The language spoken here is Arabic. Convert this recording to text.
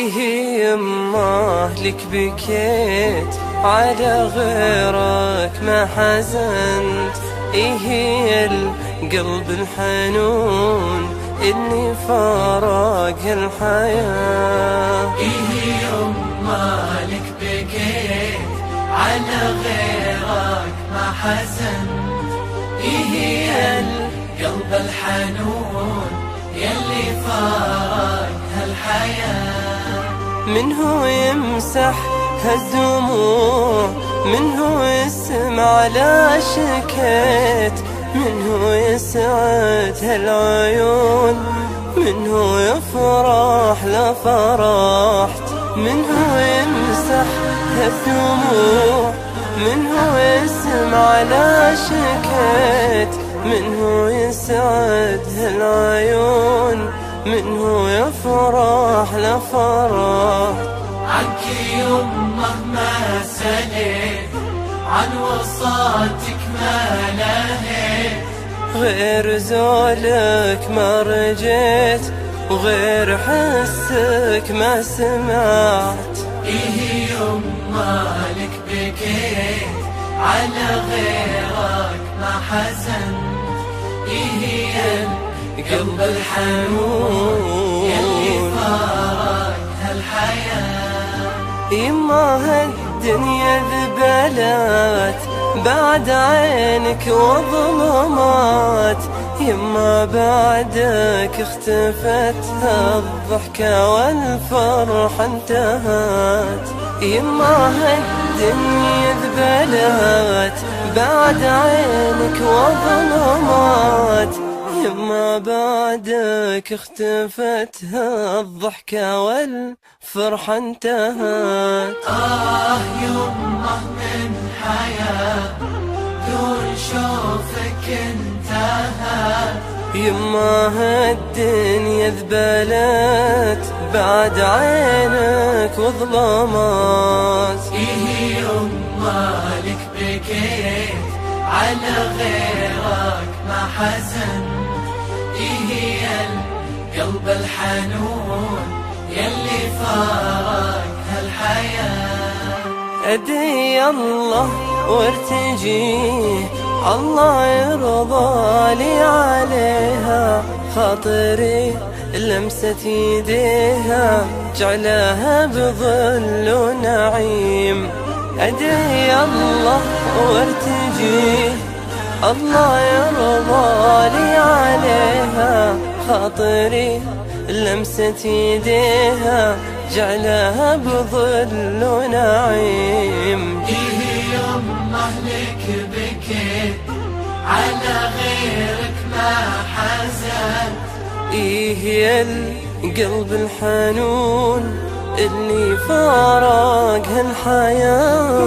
إيه يمه لك بكيت على غيرك ما حزنت. إيه القلب الحنون اللي فارق الحياة. إيه يمه لك بكيت على غيرك ما حزنت. إيه القلب الحنون يلي فارق هالحياة. من هو يمسح هالدموع، من هو يسمع لا شكيت، من هو يسعد هالعيون، من هو يفرح لا فرحت. من هو يمسح هالدموع، من هو يسمع لا شكيت، من هو يسعد هالعيون، من هو يفرح لا فرحت. عنك يمه ما سليت، عن وصاتك ما نهيت، غير زولك ما رجيت، وغير حسك ما سمعت. إيه يمه لك بكيت على غيرك ما حزنت. إيه القلب الحنون يلي فارق هالحياة. يما هالدنيا ذبلت بعد عينك وظلمات، يما بعدك اختفت الضحكة والفرحة انتهت. يما هالدنيا ذبلت بعد عينك وظلمات، يما بعدك اختفت الضحكة والفرحة انتهت. يمه من حياة دون شوفك انتهت. يما هالدنيا ذبلت بعد عينك وظلمات. إيه يمه لك بكيت على غيرك ما حزنت. إيه القلب الحنون يلي فارق هالحياة. أدعي الله وارتجيه الله يرضى لي عليها، خاطري لمسة يديها جعلها بظل ونعيم. أدعي الله وارتجيه الله يرضى لي عليها، خاطري لمسة يديها جعلها بظل ونعيم. إيه يمه لك بكيت على غيرك ما حزنت. إيه القلب الحنون اللي فارق هالحياة.